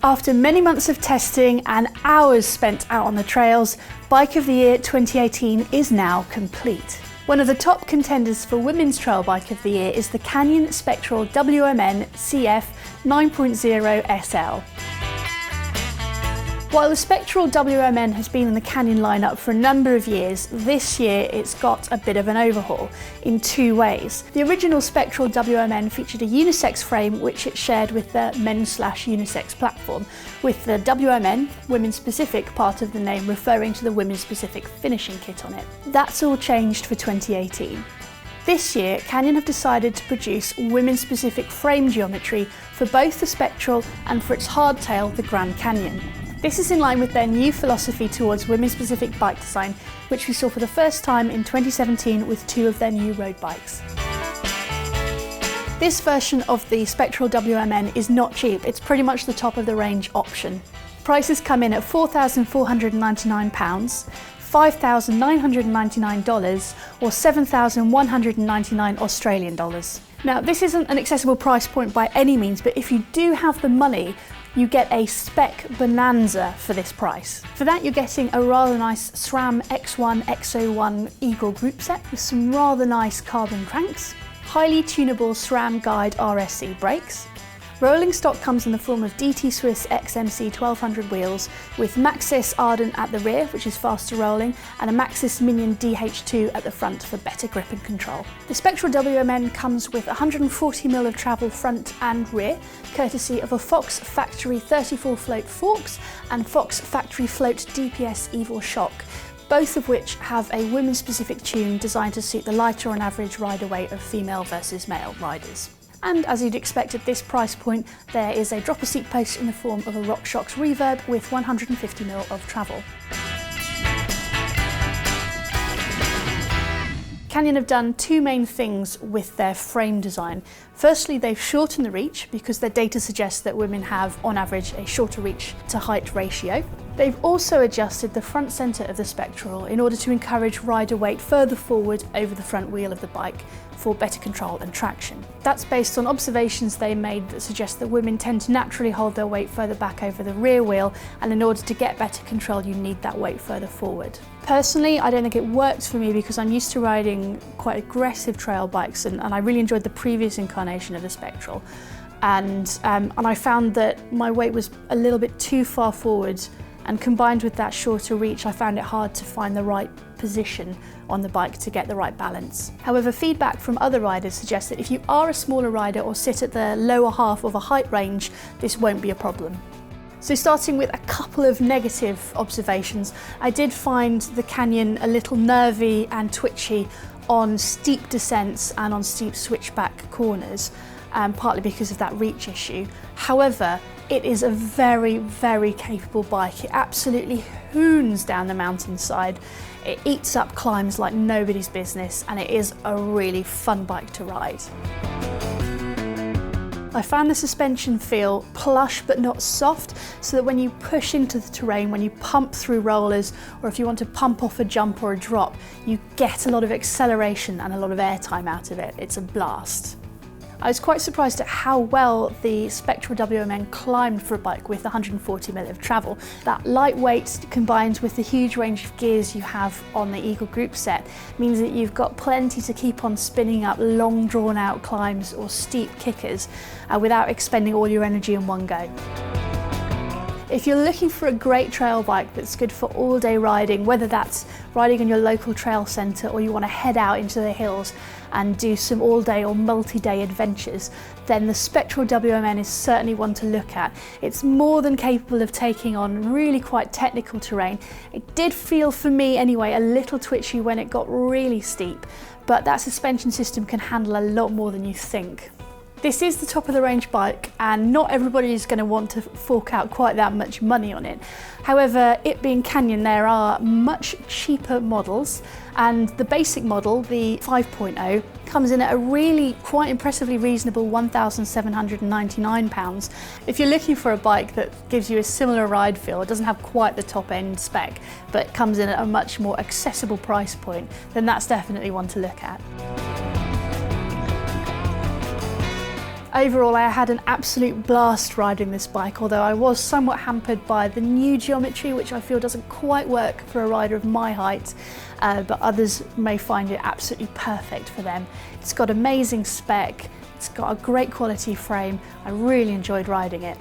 After many months of testing and hours spent out on the trails, Bike of the Year 2018 is now complete. One of the top contenders for Women's Trail Bike of the Year is the Canyon Spectral WMN CF 9.0 SL. While the Spectral WMN has been in the Canyon lineup for a number of years, this year it's got a bit of an overhaul in two ways. The original Spectral WMN featured a unisex frame which it shared with the men/unisex platform, with the WMN, Women's Specific, part of the name referring to the Women's Specific finishing kit on it. That's all changed for 2018. This year, Canyon have decided to produce women's specific frame geometry for both the Spectral and for its hardtail, the Grand Canyon. This is in line with their new philosophy towards women-specific bike design, which we saw for the first time in 2017 with two of their new road bikes. This version of the Spectral WMN is not cheap, it's pretty much the top of the range option. Prices come in at £4,499, $5,999 or $7,199 Australian dollars. Now, this isn't an accessible price point by any means, but if you do have the money, you get a spec bonanza for this price. For that, you're getting a rather nice SRAM X1 X01 Eagle group set with some rather nice carbon cranks, highly tunable SRAM Guide RSC brakes. Rolling stock comes in the form of DT Swiss XMC 1200 wheels with Maxxis Ardent at the rear, which is faster rolling, and a Maxxis Minion DH2 at the front for better grip and control. The Spectral WMN comes with 140mm of travel front and rear, courtesy of a Fox Factory 34 float forks and Fox Factory Float DPS Evil shock, both of which have a women's specific tune designed to suit the lighter on average rider weight of female versus male riders. And as you'd expect at this price point, there is a dropper seat post in the form of a RockShox Reverb with 150mm of travel. Canyon have done two main things with their frame design. Firstly, they've shortened the reach because their data suggests that women have, on average, a shorter reach to height ratio. They've also adjusted the front centre of the Spectral in order to encourage rider weight further forward over the front wheel of the bike for better control and traction. That's based on observations they made that suggest that women tend to naturally hold their weight further back over the rear wheel, and in order to get better control you need that weight further forward. Personally, I don't think it works for me because I'm used to riding quite aggressive trail bikes and I really enjoyed the previous incarnation of the Spectral. And I found that my weight was a little bit too far forward, and combined with that shorter reach, I found it hard to find the right position on the bike to get the right balance. However, feedback from other riders suggests that if you are a smaller rider or sit at the lower half of a height range, this won't be a problem. So starting with a couple of negative observations, I did find the Canyon a little nervy and twitchy on steep descents and on steep switchback corners, partly because of that reach issue. However, it is a very, very capable bike. It absolutely hoons down the mountainside. It eats up climbs like nobody's business, and it is a really fun bike to ride. I found the suspension feel plush but not soft, so that when you push into the terrain, when you pump through rollers, or if you want to pump off a jump or a drop, you get a lot of acceleration and a lot of airtime out of it. It's a blast. I was quite surprised at how well the Spectral WMN climbed for a bike with 140mm of travel. That lightweight combined with the huge range of gears you have on the Eagle group set means that you've got plenty to keep on spinning up long drawn out climbs or steep kickers without expending all your energy in one go. If you're looking for a great trail bike that's good for all day riding, whether that's riding in your local trail centre or you want to head out into the hills and do some all day or multi-day adventures, then the Spectral WMN is certainly one to look at. It's more than capable of taking on really quite technical terrain. It did feel, for me anyway, a little twitchy when it got really steep, but that suspension system can handle a lot more than you think. This is the top of the range bike and not everybody is going to want to fork out quite that much money on it. However, it being Canyon, there are much cheaper models, and the basic model, the 5.0, comes in at a really quite impressively reasonable £1,799. If you're looking for a bike that gives you a similar ride feel, it doesn't have quite the top end spec, but comes in at a much more accessible price point, then that's definitely one to look at. Overall, I had an absolute blast riding this bike, although I was somewhat hampered by the new geometry, which I feel doesn't quite work for a rider of my height, but others may find it absolutely perfect for them. It's got amazing spec, it's got a great quality frame. I really enjoyed riding it.